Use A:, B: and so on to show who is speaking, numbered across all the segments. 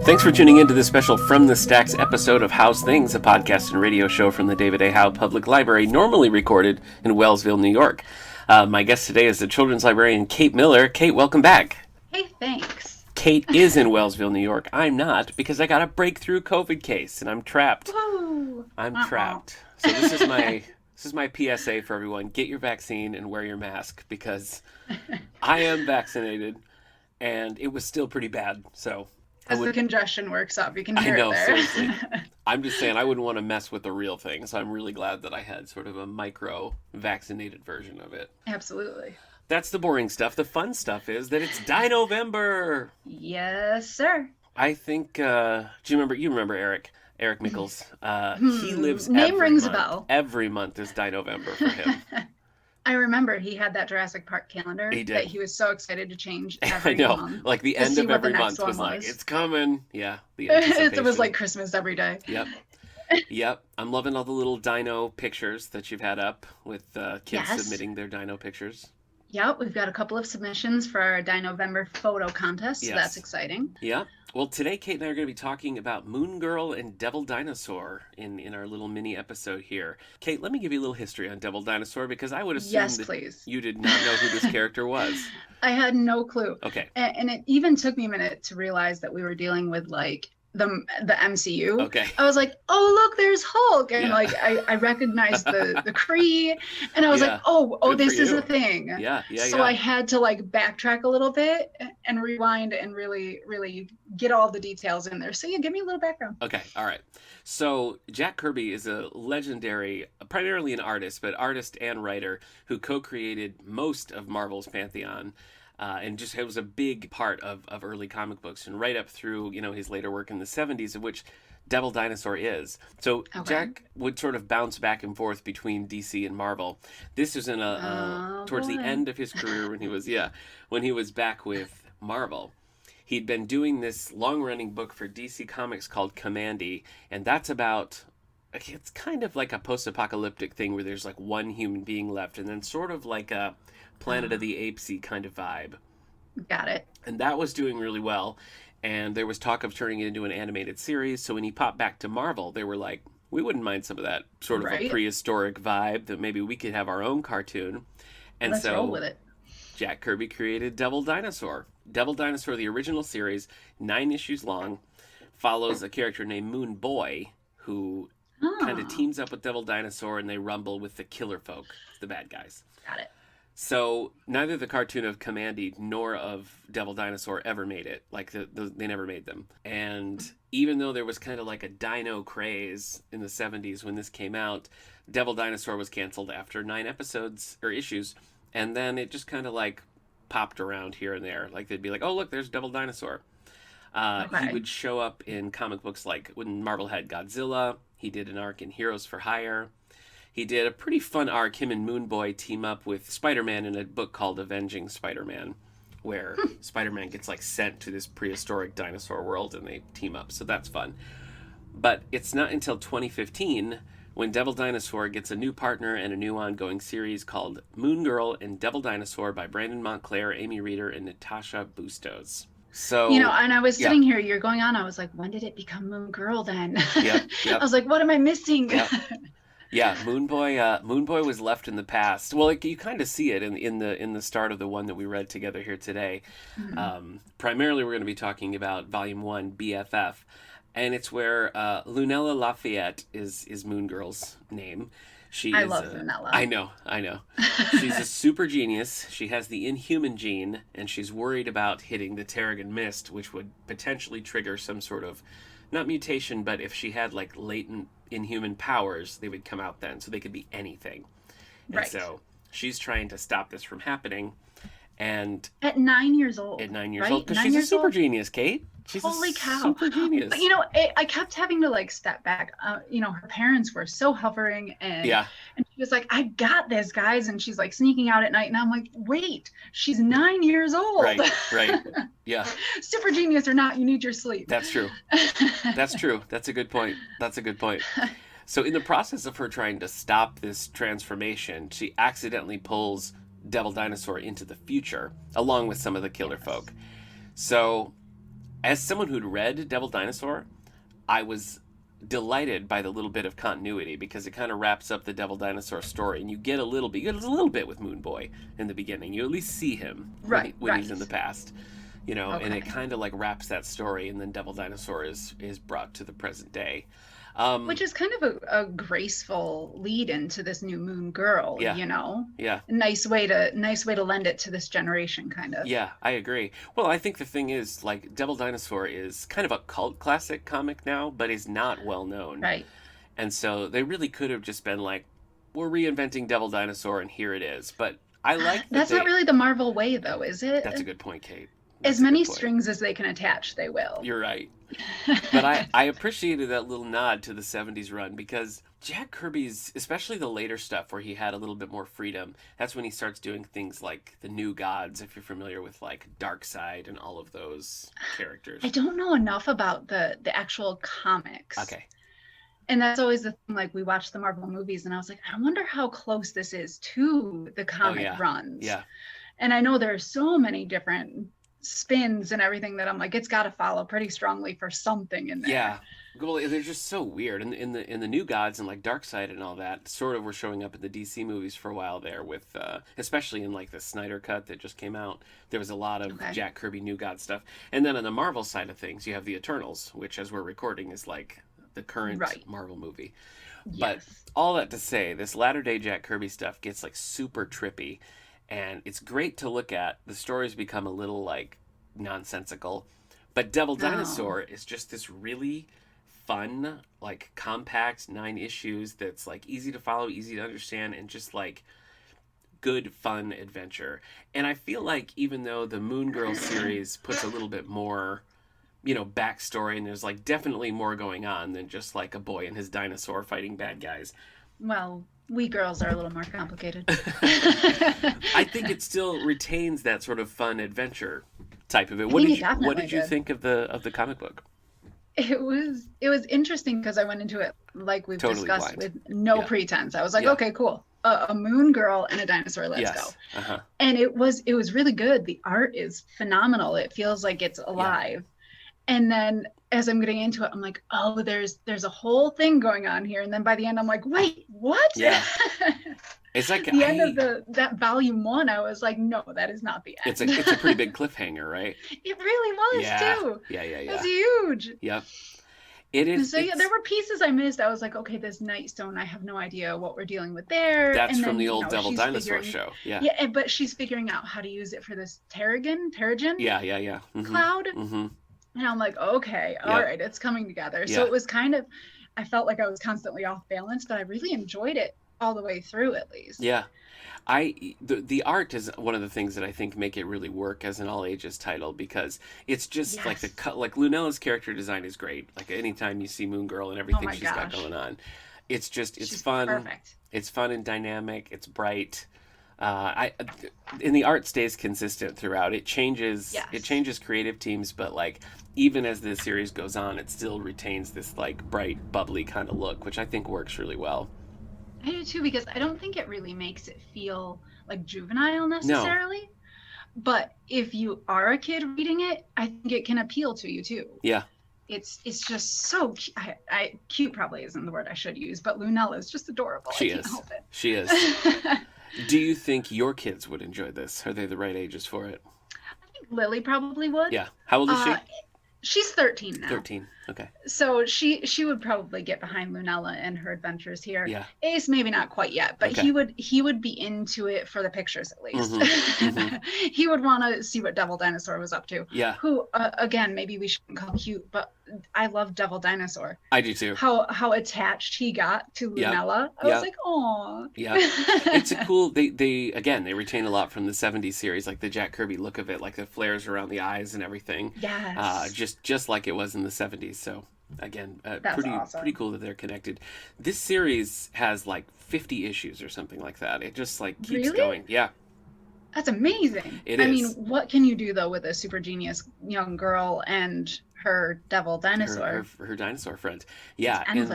A: Thanks for tuning in to this special From the Stacks episode of Howe's Things, a podcast and radio show from the David A. Howe Public Library, normally recorded in Wellsville, New York. My guest today is the children's librarian, Kate Miller. Kate, welcome back.
B: Hey, thanks.
A: Kate is in Wellsville, New York. I'm not, because I got a breakthrough COVID case, and I'm trapped.
B: Whoa.
A: I'm trapped. So this is my PSA for everyone. Get your vaccine and wear your mask, because I am vaccinated, and it was still pretty bad, so...
B: As the congestion works up, you can hear it there.
A: Seriously. I'm just saying I wouldn't want to mess with the real thing, so I'm really glad that I had sort of a micro-vaccinated version of it.
B: Absolutely.
A: That's the boring stuff. The fun stuff is that it's DiNovember.
B: Yes, sir.
A: I think, do you remember Eric Mickles? He lives
B: Name rings
A: month.
B: a bell.
A: Every month is DiNovember for him.
B: I remember he had that Jurassic Park calendar that he was so excited to change every month.
A: Like the end of every month was like, it's coming. Yeah. It
B: was like Christmas every day.
A: Yep. I'm loving all the little dino pictures that you've had up with kids submitting their dino pictures.
B: Yep, we've got a couple of submissions for our DiNovember photo contest, so that's exciting.
A: Yeah. Well, today Kate and I are going to be talking about Moon Girl and Devil Dinosaur in our little mini episode here. Kate, let me give you a little history on Devil Dinosaur, because I would assume you did not know who this character was.
B: I had no clue.
A: Okay.
B: And it even took me a minute to realize that we were dealing with like the MCU.
A: Okay.
B: I was like, oh, look, there's Hulk. And like, I recognized the Kree, and I was like, oh, this is a thing. So I had to like backtrack a little bit and rewind and really, really get all the details in there. So give me a little background.
A: Okay. All right. So Jack Kirby is a legendary, primarily an artist, but artist and writer who co-created most of Marvel's pantheon. And just it was a big part of early comic books, and right up through his later work in the 70s, of which Devil Dinosaur is. So Jack would sort of bounce back and forth between DC and Marvel. This was in towards the end of his career when he was back with Marvel. He'd been doing this long-running book for DC Comics called Commandy, and that's about... It's kind of like a post-apocalyptic thing where there's like one human being left, and then sort of like a Planet of the Apes-y kind of vibe.
B: Got it.
A: And that was doing really well, and there was talk of turning it into an animated series. So when he popped back to Marvel, they were like, we wouldn't mind some of that sort of a prehistoric vibe, that maybe we could have our own cartoon. And
B: Let's roll with it.
A: Jack Kirby created Devil Dinosaur. Devil Dinosaur, the original series, 9 issues long, follows a character named Moon Boy, who kind of teams up with Devil Dinosaur, and they rumble with the killer folk, the bad guys.
B: Got it.
A: So neither the cartoon of Commandy nor of Devil Dinosaur ever made it. Like they never made them. And even though there was kind of like a dino craze in the 70s when this came out, Devil Dinosaur was canceled after 9 episodes or issues. And then it just kind of like popped around here and there. Like they'd be like, oh, look, there's Devil Dinosaur. He would show up in comic books like when Marvel had Godzilla. He did an arc in Heroes for Hire. He did a pretty fun arc. Him and Moon Boy team up with Spider-Man in a book called Avenging Spider-Man, where Spider-Man gets like sent to this prehistoric dinosaur world and they team up. So that's fun. But it's not until 2015 when Devil Dinosaur gets a new partner and a new ongoing series called Moon Girl and Devil Dinosaur by Brandon Montclair, Amy Reeder, and Natasha Bustos. So,
B: and I was sitting here, you're going on, I was like, when did it become Moon Girl then? I was like, what am I missing?
A: Yeah, Moon Boy was left in the past. Well, you kind of see it in the start of the one that we read together here today. Mm-hmm. Primarily, we're going to be talking about Volume 1, BFF, and it's where Lunella Lafayette is Moon Girl's name.
B: I love Lunella.
A: I know. She's a super genius. She has the Inhuman gene, and she's worried about hitting the Terrigen Mist, which would potentially trigger some sort of, not mutation, but if she had like latent Inhuman powers, they would come out then, so they could be anything. And so she's trying to stop this from happening. And
B: at 9 years old.
A: Because she's a super genius, Kate. She's
B: Holy cow.
A: Super genius.
B: But, I kept having to like step back. Her parents were so hovering, and she was like, I got this, guys. And she's like sneaking out at night. And I'm like, wait, she's 9 years old.
A: Right. Yeah.
B: Super genius or not, you need your sleep.
A: That's true. That's a good point. So in the process of her trying to stop this transformation, she accidentally pulls Devil Dinosaur into the future, along with some of the killer folk. So as someone who'd read Devil Dinosaur, I was delighted by the little bit of continuity because it kind of wraps up the Devil Dinosaur story, and you get a little bit with Moon Boy in the beginning. You at least see him when he's in the past, and it kind of like wraps that story, and then Devil Dinosaur is brought to the present day.
B: Which is kind of a graceful lead into this new Moon Girl,
A: Yeah.
B: A nice way to lend it to this generation, kind of.
A: Yeah, I agree. Well, I think the thing is, like, Devil Dinosaur is kind of a cult classic comic now, but is not well known.
B: Right.
A: And so they really could have just been like, we're reinventing Devil Dinosaur, and here it is. But I like
B: that's not really the Marvel way, though, is it?
A: That's a good point, Kate.
B: As many strings as they can attach, they will.
A: You're right. But I appreciated that little nod to the 70s run because Jack Kirby's, especially the later stuff where he had a little bit more freedom, that's when he starts doing things like the New Gods, if you're familiar with like Darkseid and all of those characters.
B: I don't know enough about the actual comics.
A: Okay.
B: And that's always the thing, like we watched the Marvel movies and I was like, I wonder how close this is to the comic runs.
A: Yeah.
B: And I know there are so many different spins and everything that I'm like, it's got to follow pretty strongly for something in there.
A: Yeah, well, they're just so weird. And in the New Gods and like Darkseid and all that, sort of were showing up in the DC movies for a while there. With especially in like the Snyder cut that just came out, there was a lot of Jack Kirby New God stuff. And then on the Marvel side of things, you have the Eternals, which as we're recording is like the current Marvel movie. Yes. But all that to say, this latter day Jack Kirby stuff gets like super trippy. And it's great to look at. The stories become a little like nonsensical, but Devil Dinosaur is just this really fun, like compact 9 issues that's like easy to follow, easy to understand, and just like good fun adventure. And I feel like even though the Moon Girl series puts a little bit more, backstory, and there's like definitely more going on than just like a boy and his dinosaur fighting bad guys.
B: Well, we girls are a little more complicated.
A: I think it still retains that sort of fun adventure type of it. What did you think of the comic book?
B: It was interesting because I went into it like we've discussed
A: blind.
B: With no pretense. I was like, okay, cool. A moon girl and a dinosaur. Let's go. Uh-huh. And it was really good. The art is phenomenal. It feels like it's alive. Yeah. And then as I'm getting into it, I'm like, oh, there's a whole thing going on here. And then by the end, I'm like, wait, what?
A: Yeah. It's like
B: the end of that volume 1. I was like, no, that is not the end.
A: It's a pretty big cliffhanger, right?
B: It really was too.
A: Yeah.
B: It was huge.
A: Yep. It is.
B: So there were pieces I missed. I was like, okay, this Nightstone, I have no idea what we're dealing with there.
A: That's from the old Devil Dinosaur show. Yeah.
B: Yeah, but she's figuring out how to use it for this Terrigen.
A: Yeah. Mm-hmm.
B: Cloud.
A: Mm-hmm.
B: And I'm like, okay, all right, it's coming together. So it was kind of, I felt like I was constantly off balance, but I really enjoyed it all the way through, at least.
A: Yeah. The art is one of the things that I think make it really work as an all ages title, because it's just like Lunella's character design is great. Like anytime you see Moon Girl and everything she's got going on, it's fun.
B: Perfect.
A: It's fun and dynamic. It's bright. And the art stays consistent throughout. It changes.
B: Yes.
A: It changes creative teams, but like even as the series goes on, it still retains this like bright, bubbly kind of look, which I think works really well.
B: I do too, because I don't think it really makes it feel like juvenile necessarily. No. But if you are a kid reading it, I think it can appeal to you too.
A: Yeah.
B: It's just so cute probably isn't the word I should use, but Lunella is just adorable.
A: She is. Do you think your kids would enjoy this? Are they the right ages for it?
B: I think Lily probably would.
A: Yeah. How old is she?
B: She's 13 now.
A: 13. Okay.
B: So she would probably get behind Lunella and her adventures here.
A: Yeah.
B: Ace maybe not quite yet, but he would be into it for the pictures at least. Mm-hmm. He would want to see what Devil Dinosaur was up to.
A: Yeah.
B: Who again, maybe we shouldn't call cute, but I love Devil Dinosaur.
A: I do too.
B: How attached he got to Lunella. I was like, "Aw."
A: Yeah. It's a cool they retain a lot from the 70s series, like the Jack Kirby look of it, like the flares around the eyes and everything.
B: Yes.
A: Just like it was in the 70s. So again,
B: awesome.
A: Pretty cool that they're connected. This series has like 50 issues or something like that. It just like keeps going. Yeah.
B: That's amazing.
A: I mean,
B: what can you do though with a super genius young girl and her devil dinosaur?
A: Her dinosaur friend. Yeah, and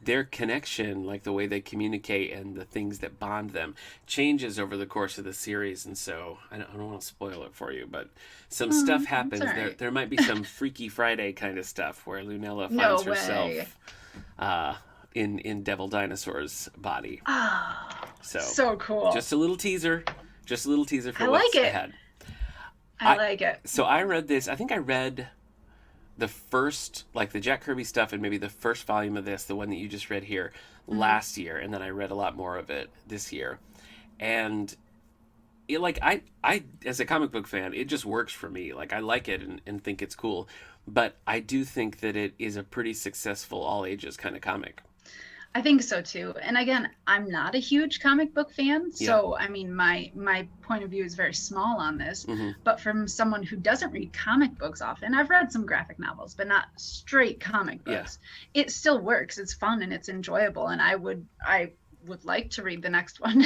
A: their connection, like the way they communicate and the things that bond them, changes over the course of the series. And so I don't want to spoil it for you, but some stuff happens.
B: Right.
A: There might be some Freaky Friday kind of stuff where Lunella finds herself in Devil Dinosaur's body.
B: Oh, so cool.
A: Just a little teaser. Just a little teaser for what's ahead.
B: I like it.
A: So I read this. I think I read the first, like the Jack Kirby stuff and maybe the first volume of this, the one that you just read here, last year. And then I read a lot more of it this year. And it, like, I as a comic book fan, it just works for me. Like, I like it and think it's cool. But I do think that it is a pretty successful all ages kind of comic.
B: I think so too. And again, I'm not a huge comic book fan, so I mean my point of view is very small on this. But from someone who doesn't read comic books often, I've read some graphic novels, but not straight comic books. It still works. It's fun and it's enjoyable, and I would like to read the next one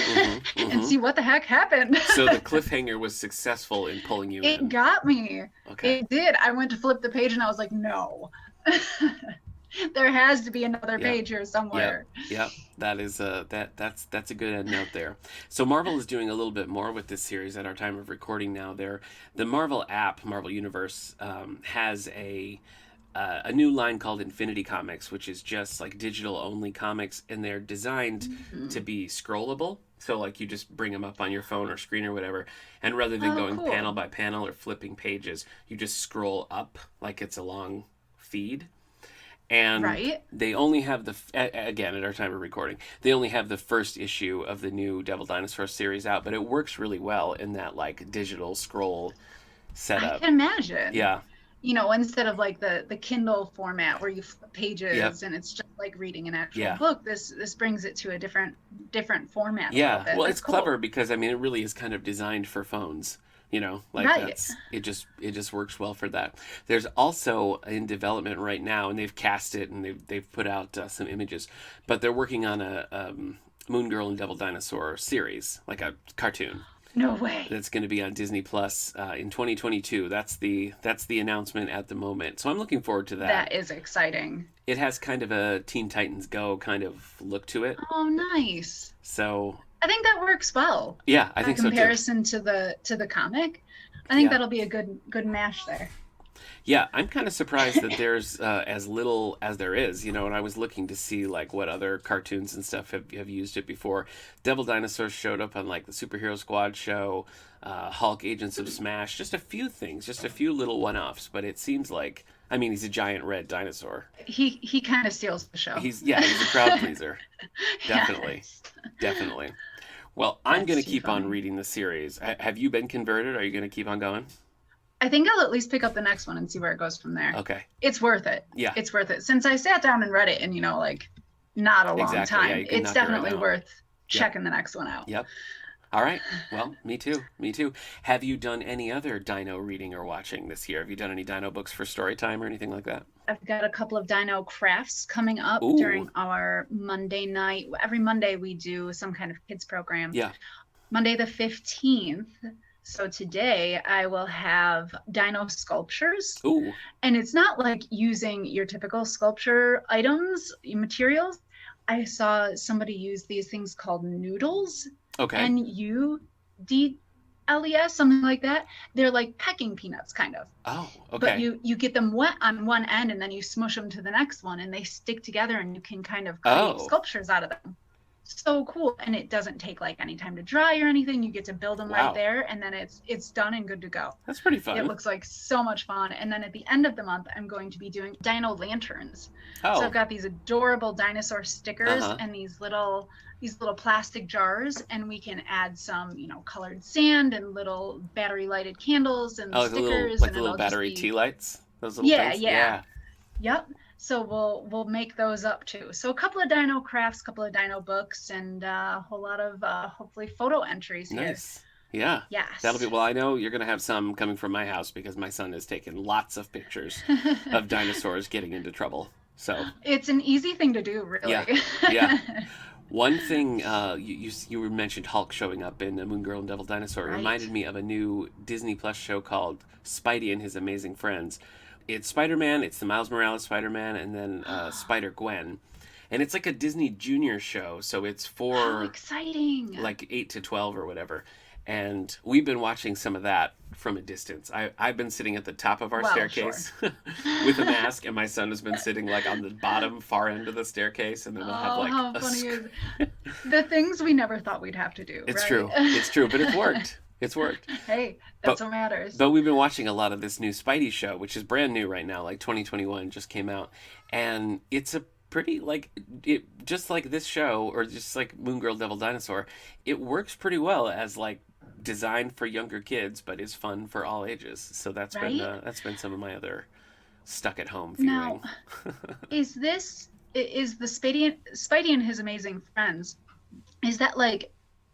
B: and see what the heck happened.
A: So the cliffhanger was successful in pulling you in.
B: It got me.
A: Okay.
B: It did. I went to flip the page and I was like, no. There has to be another page here somewhere.
A: Yep. That is that's a good end note there. So Marvel is doing a little bit more with this series at our time of recording now. The Marvel app, Marvel Universe, has a new line called Infinity Comics, which is just like digital only comics, and they're designed to be scrollable. So like you just bring them up on your phone or screen or whatever, and rather than going panel by panel or flipping pages, you just scroll up like it's a long feed. And they only have again, at our time of recording, they only have the first issue of the new Devil Dinosaur series out, but it works really well in that like digital scroll setup.
B: I can imagine.
A: Yeah.
B: You know, instead of like the Kindle format where you flip pages and it's just like reading an actual book, this brings it to a different format.
A: Yeah. Well, it's clever because I mean it really is kind of designed for phones. You know, like it just works well for that. There's also in development right now, and they've cast it and they've put out some images, but they're working on a Moon Girl and Devil Dinosaur series, like a cartoon.
B: No way.
A: That's going to be on Disney Plus in 2022. That's the announcement at the moment. So I'm looking forward to that.
B: That is exciting.
A: It has kind of a Teen Titans Go kind of look to it.
B: Oh, nice.
A: So
B: I think that works well.
A: Yeah, I think so too.
B: In comparison to the comic, I think that'll be a good match there.
A: Yeah, I'm kind of surprised that there's as little as there is, you know, and I was looking to see like what other cartoons and stuff have used it before. Devil Dinosaur showed up on like the Superhero Squad show, Hulk, Agents of Smash, just a few things, just a few little one-offs, but it seems like, I mean, he's a giant red dinosaur.
B: He kind of steals the show.
A: He's a crowd pleaser. Definitely. Yes. Definitely. Well, I'm going to keep on reading the series. Have you been converted? Are you going to keep on going?
B: I think I'll at least pick up the next one and see where it goes from there.
A: Okay.
B: It's worth it.
A: Yeah.
B: It's worth it. Since I sat down and read it in, you know, like not a long time, it's definitely worth checking the next one out.
A: Yep. All right. Well, me too. Me too. Have you done any other Dino reading or watching this year? Have you done any Dino books for story time or anything like that?
B: I've got a couple of Dino crafts coming up during our Monday night. Every Monday we do some kind of kids program.
A: Yeah.
B: Monday the 15th. So today I will have dino sculptures.
A: Ooh.
B: And it's not like using your typical sculpture items, materials. I saw somebody use these things called noodles.
A: Okay.
B: N-U-D-L-E-S, something like that. They're like pecking peanuts, kind of.
A: Oh, okay.
B: But you get them wet on one end and then you smush them to the next one and they stick together and you can kind of create sculptures out of them. So cool. And it doesn't take like any time to dry or anything. You get to build them right there and then it's done and good to go.
A: That's pretty fun.
B: It looks like so much fun. And then at the end of the month, I'm going to be doing Dino Lanterns. So I've got these adorable dinosaur stickers and these little plastic jars, and we can add some, you know, colored sand and little battery lighted candles and stickers.
A: Like the little battery tea lights? Those little things?
B: Yeah. Yep. So we'll make those up too. So a couple of dino crafts, a couple of dino books, and a whole lot of hopefully photo entries here.
A: Nice. Yeah.
B: Yes.
A: That'll be, well, I know you're going to have some coming from my house because my son has taken lots of pictures of dinosaurs getting into trouble. So
B: it's an easy thing to do, really.
A: Yeah. One thing, you mentioned Hulk showing up in Moon Girl and Devil Dinosaur. It reminded me of a new Disney Plus show called Spidey and His Amazing Friends. It's Spider-Man, it's the Miles Morales Spider-Man, and then Spider-Gwen. And it's like a Disney Junior show, so it's for
B: exciting,
A: like 8 to 12 or whatever. And we've been watching some of that from a distance. I've been sitting at the top of our staircase with a mask, and my son has been sitting like on the bottom far end of the staircase, and then we'll have like
B: how funny is the things we never thought we'd have to do.
A: It's
B: right?
A: true. It's true, but it's worked. It's worked.
B: Hey, that's what matters.
A: But we've been watching a lot of this new Spidey show, which is brand new right now, like 2021 just came out. And it's a pretty, like, it just like this show, or just like Moon Girl Devil Dinosaur, it works pretty well as like designed for younger kids, but is fun for all ages. So that's been some of my other stuck at home viewing.
B: Now, is the Spidey and His Amazing Friends, is that like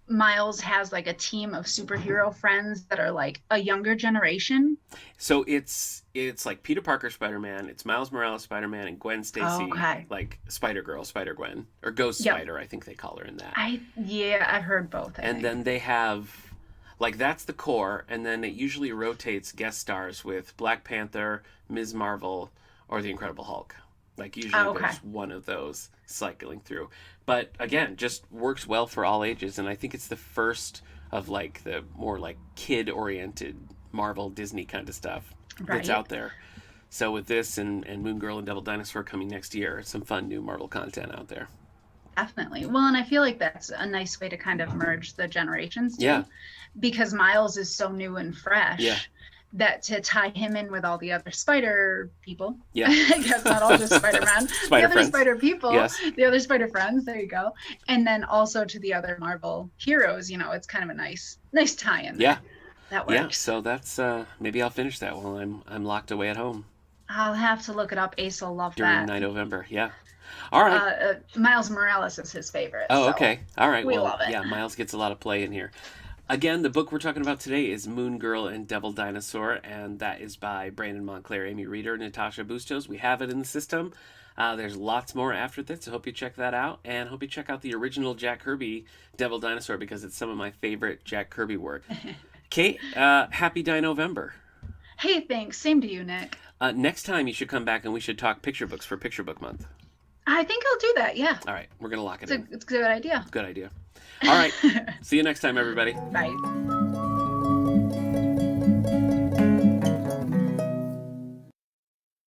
B: Miles has like a team of superhero friends that are like a younger generation?
A: So it's like Peter Parker Spider-Man, it's Miles Morales Spider-Man, and Gwen Stacy, like Spider-Girl, Spider-Gwen, or Ghost Spider, I think they call her in that.
B: I've heard both. I think.
A: Then they have, like, that's the core, and then it usually rotates guest stars with Black Panther, Ms. Marvel, or the Incredible Hulk. Like, usually there's one of those cycling through. But, again, just works well for all ages, and I think it's the first of, like, the more, like, kid-oriented Marvel, Disney kind of stuff that's out there. So with this and Moon Girl and Devil Dinosaur coming next year, some fun new Marvel content out there.
B: Definitely. Well, and I feel like that's a nice way to kind of merge the generations, too.
A: Yeah.
B: Because Miles is so new and fresh.
A: Yeah.
B: That to tie him in with all the other spider people.
A: Yeah.
B: I guess not all just Spider-Man. The other
A: friends.
B: spider people.
A: Yes.
B: The other spider friends. There you go. And then also to the other Marvel heroes. You know, it's kind of a nice tie-in.
A: Yeah.
B: That works.
A: Yeah. So that's maybe I'll finish that while I'm locked away at home.
B: I'll have to look it up. Ace will love
A: that. During DiNovember. Yeah. All right.
B: Miles Morales is his favorite.
A: Oh, okay. All right.
B: We love it.
A: Yeah, Miles gets a lot of play in here. Again, the book we're talking about today is Moon Girl and Devil Dinosaur, and that is by Brandon Montclair, Amy Reeder, Natasha Bustos. We have it in the system. There's lots more after this, so hope you check that out, and hope you check out the original Jack Kirby Devil Dinosaur, because it's some of my favorite Jack Kirby work. Kate, happy DiNovember.
B: Hey, thanks. Same to you, Nick.
A: Next time you should come back and we should talk picture books for Picture Book Month.
B: I think I'll do that, yeah.
A: All right, we're going to lock it in.
B: It's a good idea.
A: Good idea. All right. See you next time, everybody.
B: Bye.